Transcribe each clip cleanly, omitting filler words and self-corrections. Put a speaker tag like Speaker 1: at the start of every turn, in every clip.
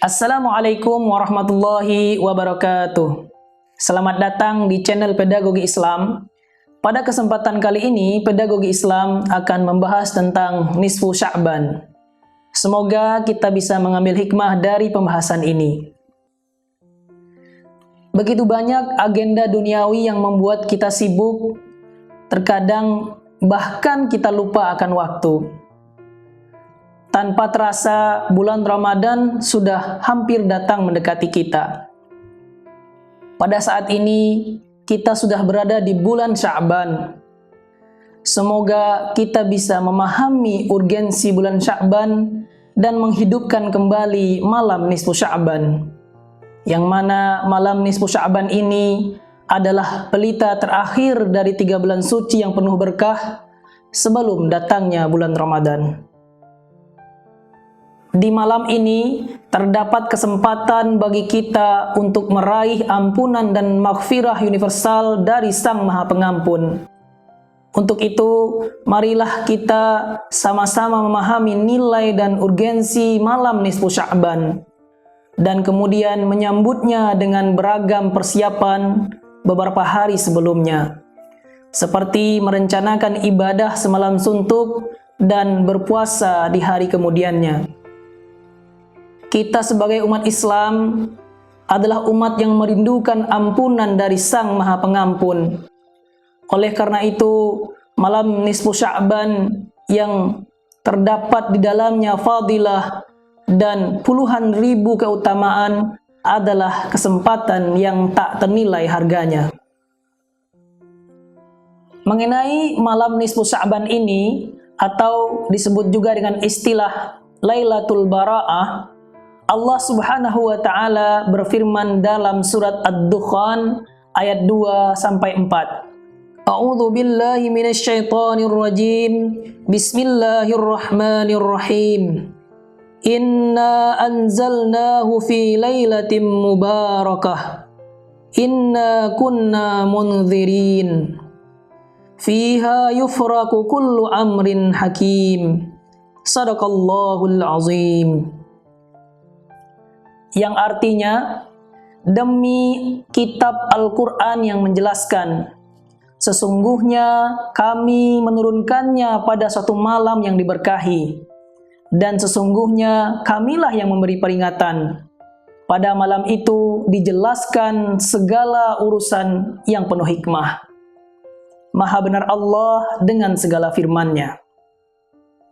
Speaker 1: Assalamualaikum warahmatullahi wabarakatuh. Selamat datang di channel Pedagogi Islam. Pada kesempatan kali ini, Pedagogi Islam akan membahas tentang nisfu Sya'ban. Semoga kita bisa mengambil hikmah dari pembahasan ini. Begitu banyak agenda duniawi yang membuat kita sibuk, terkadang bahkan kita lupa akan waktu. Tanpa terasa, bulan Ramadan sudah hampir datang mendekati kita. Pada saat ini, kita sudah berada di bulan Sya'ban. Semoga kita bisa memahami urgensi bulan Sya'ban dan menghidupkan kembali malam nisfu Sya'ban. Yang mana malam nisfu Sya'ban ini adalah pelita terakhir dari 3 bulan suci yang penuh berkah sebelum datangnya bulan Ramadan. Di malam ini terdapat kesempatan bagi kita untuk meraih ampunan dan maghfirah universal dari Sang Maha Pengampun. Untuk itu, marilah kita sama-sama memahami nilai dan urgensi malam nisfu Sya'ban dan kemudian menyambutnya dengan beragam persiapan beberapa hari sebelumnya, seperti merencanakan ibadah semalam suntuk dan berpuasa di hari kemudiannya. Kita sebagai umat Islam adalah umat yang merindukan ampunan dari Sang Maha Pengampun. Oleh karena itu, malam nisfu Sya'ban yang terdapat di dalamnya fadilah dan puluhan ribu keutamaan adalah kesempatan yang tak ternilai harganya. Mengenai malam nisfu Sya'ban ini, atau disebut juga dengan istilah Lailatul Bara'ah, Allah Subhanahu wa taala berfirman dalam surat Ad-Dukhan ayat 2-4. A'udzu billahi minasyaitonir rajim. Bismillahirrahmanirrahim. Inna anzalnahu fi lailatin mubarakah. Inna kunna munzirin. Fiha yufraku kullu amrin hakim. Shadaqallahul azim. Yang artinya, demi kitab Al-Quran yang menjelaskan, sesungguhnya kami menurunkannya pada suatu malam yang diberkahi, dan sesungguhnya kamilah yang memberi peringatan. Pada malam itu dijelaskan segala urusan yang penuh hikmah. Maha benar Allah dengan segala firman-Nya.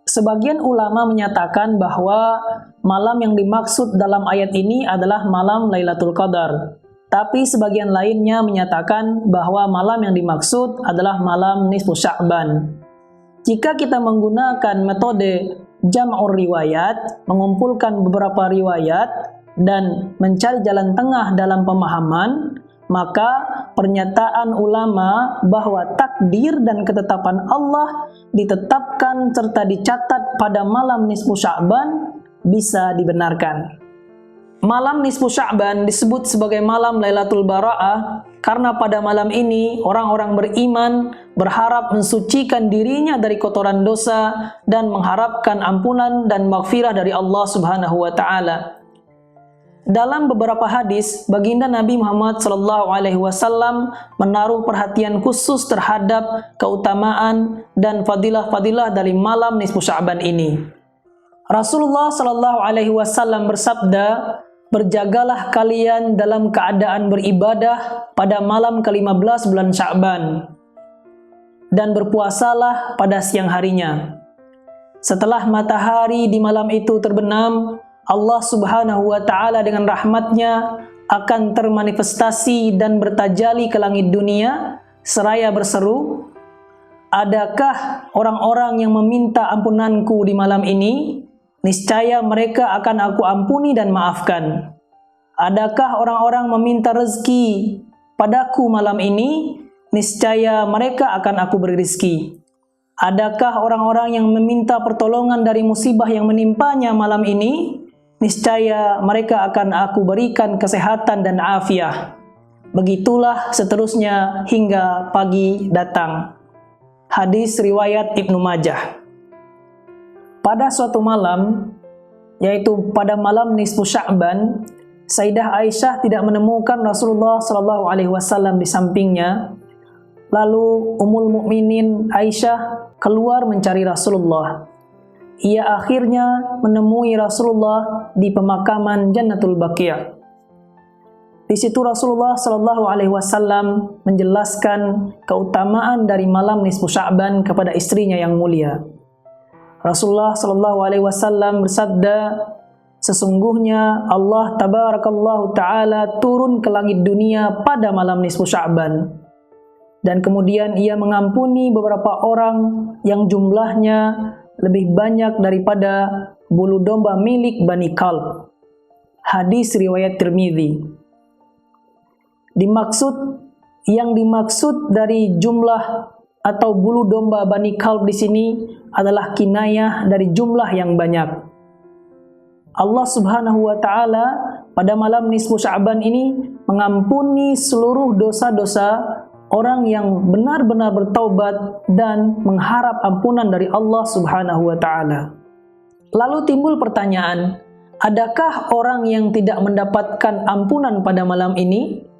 Speaker 1: Sebagian ulama menyatakan bahwa malam yang dimaksud dalam ayat ini adalah malam Lailatul Qadar. Tapi sebagian lainnya menyatakan bahwa malam yang dimaksud adalah malam nisfu Sya'ban. Jika kita menggunakan metode jam'ur riwayat, mengumpulkan beberapa riwayat dan mencari jalan tengah dalam pemahaman, maka pernyataan ulama bahwa takdir dan ketetapan Allah ditetapkan serta dicatat pada malam nisfu Sya'ban bisa dibenarkan. Malam nisfu Sya'ban disebut sebagai malam Lailatul Bara'ah karena pada malam ini orang-orang beriman berharap mensucikan dirinya dari kotoran dosa dan mengharapkan ampunan dan maghfirah dari Allah Subhanahu wa taala. Dalam beberapa hadis, baginda Nabi Muhammad SAW menaruh perhatian khusus terhadap keutamaan dan fadilah-fadilah dari malam nisfu Sya'ban ini. Rasulullah SAW bersabda, "Berjagalah kalian dalam keadaan beribadah pada malam ke-15 bulan Sya'ban, dan berpuasalah pada siang harinya. Setelah matahari di malam itu terbenam, Allah Subhanahu wa taala dengan rahmatnya akan termanifestasi dan bertajali ke langit dunia seraya berseru, 'Adakah orang-orang yang meminta ampunanku di malam ini? Niscaya mereka akan aku ampuni dan maafkan. Adakah orang-orang meminta rezeki padaku malam ini? Niscaya mereka akan aku beri rezeki. Adakah orang-orang yang meminta pertolongan dari musibah yang menimpanya malam ini? Niscaya mereka akan aku berikan kesehatan dan afiah.' Begitulah seterusnya hingga pagi datang." Hadis riwayat Ibnu Majah. Pada suatu malam, yaitu pada malam nisfu Sya'ban, Sayyidah Aisyah tidak menemukan Rasulullah Shallallahu Alaihi Wasallam di sampingnya. Lalu Ummul Mukminin Aisyah keluar mencari Rasulullah. Ia akhirnya menemui Rasulullah di pemakaman Jannatul Baqi'. Di situ Rasulullah Shallallahu Alaihi Wasallam menjelaskan keutamaan dari malam nisfu Sya'ban kepada istrinya yang mulia. Rasulullah Shallallahu Alaihi Wasallam bersabda, sesungguhnya Allah Tabarakallahu Ta'ala turun ke langit dunia pada malam nisfu Sya'ban. Dan kemudian ia mengampuni beberapa orang yang jumlahnya lebih banyak daripada bulu domba milik Bani Kalb. Hadis riwayat Tirmidzi. Yang dimaksud dari jumlah atau bulu domba Bani Kalb di sini adalah kinayah dari jumlah yang banyak. Allah Subhanahu wa Ta'ala pada malam nisfu Sya'ban ini mengampuni seluruh dosa-dosa orang yang benar-benar bertaubat dan mengharap ampunan dari Allah Subhanahu wa Ta'ala. Lalu timbul pertanyaan, adakah orang yang tidak mendapatkan ampunan pada malam ini?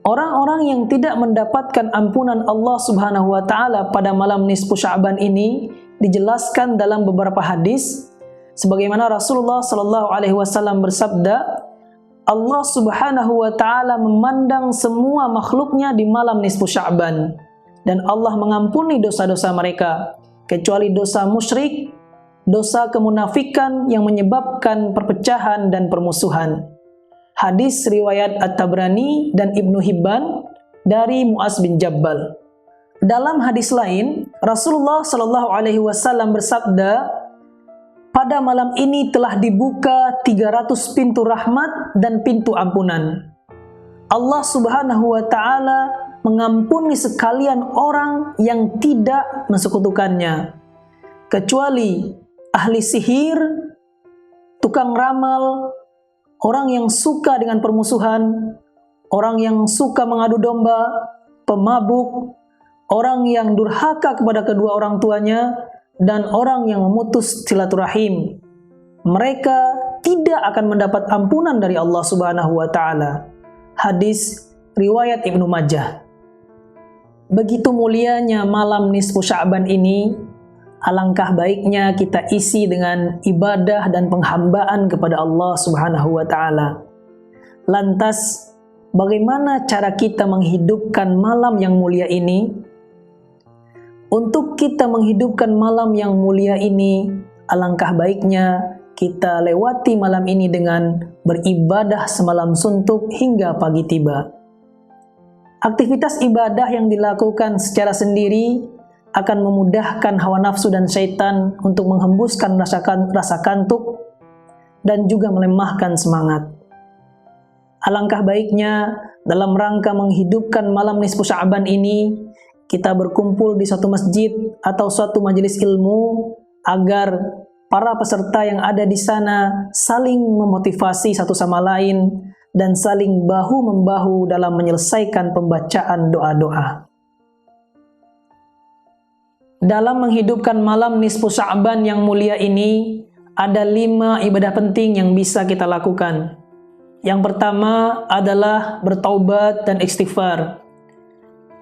Speaker 1: Orang-orang yang tidak mendapatkan ampunan Allah Subhanahu wa Ta'ala pada malam nisfu Sya'ban ini dijelaskan dalam beberapa hadis, sebagaimana Rasulullah Shallallahu Alaihi Wasallam bersabda, Allah Subhanahu wa Ta'ala memandang semua makhluknya di malam nisfu Sya'ban, dan Allah mengampuni dosa-dosa mereka kecuali dosa musyrik, dosa kemunafikan yang menyebabkan perpecahan dan permusuhan. Hadis riwayat At-Tabrani dan Ibnu Hibban dari Mu'az bin Jabbal. Dalam hadis lain, Rasulullah Shallallahu Alaihi Wasallam bersabda, pada malam ini telah dibuka 300 pintu rahmat dan pintu ampunan. Allah Subhanahu wa Ta'ala mengampuni sekalian orang yang tidak mensekutukannya, kecuali ahli sihir, tukang ramal, orang yang suka dengan permusuhan, orang yang suka mengadu domba, pemabuk, orang yang durhaka kepada kedua orang tuanya, dan orang yang memutus silaturahim. Mereka tidak akan mendapat ampunan dari Allah Subhanahu wa Ta'ala. Hadis riwayat Ibnu Majah. Begitu mulianya malam nisfu Sya'ban ini, alangkah baiknya kita isi dengan ibadah dan penghambaan kepada Allah Subhanahu wa Ta'ala. Lantas, bagaimana cara kita menghidupkan malam yang mulia ini? Untuk kita menghidupkan malam yang mulia ini, alangkah baiknya kita lewati malam ini dengan beribadah semalam suntuk hingga pagi tiba. Aktivitas ibadah yang dilakukan secara sendiri akan memudahkan hawa nafsu dan syaitan untuk menghembuskan rasa kantuk dan juga melemahkan semangat. Alangkah baiknya dalam rangka menghidupkan malam nisfu Sya'ban ini, kita berkumpul di suatu masjid atau suatu majelis ilmu agar para peserta yang ada di sana saling memotivasi satu sama lain dan saling bahu-membahu dalam menyelesaikan pembacaan doa-doa. Dalam menghidupkan malam nisfu Sya'ban yang mulia ini, ada 5 ibadah penting yang bisa kita lakukan. Yang pertama adalah bertaubat dan istighfar.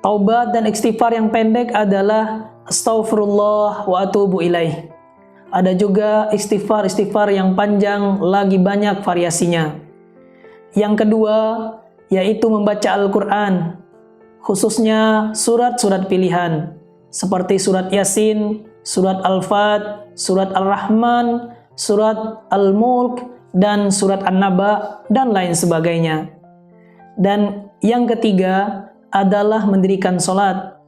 Speaker 1: Taubat dan istighfar yang pendek adalah astaghfirullah wa atubu ilaih. Ada juga istighfar yang panjang, lagi banyak variasinya. Yang kedua, yaitu membaca Al-Quran, khususnya surat-surat pilihan, seperti surat Yasin, surat Al-Fat, surat Al-Rahman, surat Al-Mulk, dan surat An-Naba, dan lain sebagainya. Dan yang ketiga adalah mendirikan sholat.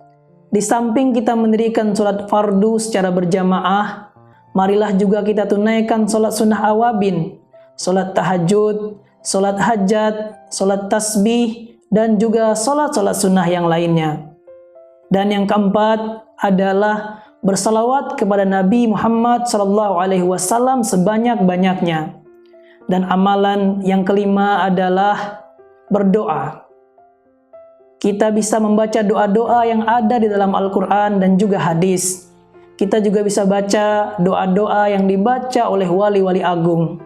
Speaker 1: Di samping kita mendirikan sholat fardu secara berjamaah, marilah juga kita tunaikan sholat sunnah awabin, sholat tahajud, sholat hajat, sholat tasbih, dan juga sholat-sholat sunnah yang lainnya. Dan yang keempat adalah bersalawat kepada Nabi Muhammad SAW sebanyak-banyaknya. Dan amalan yang kelima adalah berdoa. Kita bisa membaca doa-doa yang ada di dalam Al-Quran dan juga hadis. kita juga bisa baca doa-doa yang dibaca oleh wali-wali agung.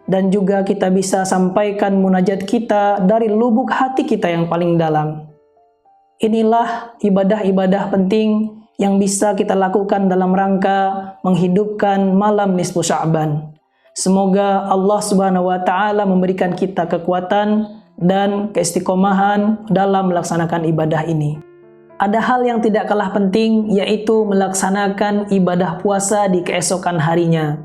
Speaker 1: Dan juga kita bisa sampaikan munajat kita dari lubuk hati kita yang paling dalam. Inilah ibadah-ibadah penting yang bisa kita lakukan dalam rangka menghidupkan malam nisfu Sya'ban. Semoga Allah Subhanahu wa taala memberikan kita kekuatan dan keistiqomahan dalam melaksanakan ibadah ini. Ada hal yang tidak kalah penting, yaitu melaksanakan ibadah puasa di keesokan harinya.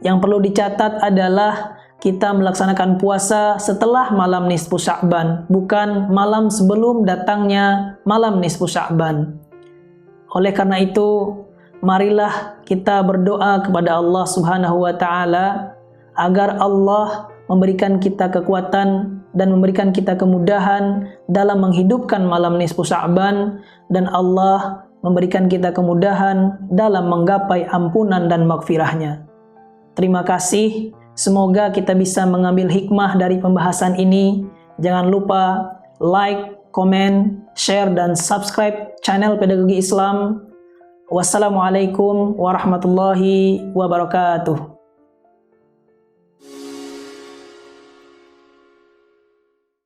Speaker 1: Yang perlu dicatat adalah kita melaksanakan puasa setelah malam nisfu Sya'ban, bukan malam sebelum datangnya malam nisfu Sya'ban. Oleh karena itu, marilah kita berdoa kepada Allah Subhanahu wa taala agar Allah memberikan kita kekuatan dan memberikan kita kemudahan dalam menghidupkan malam nisfu Sya'ban, dan Allah memberikan kita kemudahan dalam menggapai ampunan dan maghfirahnya. Terima kasih, semoga kita bisa mengambil hikmah dari pembahasan ini. Jangan lupa like, komen, share, dan subscribe channel Pedagogi Islam. Wassalamualaikum warahmatullahi wabarakatuh.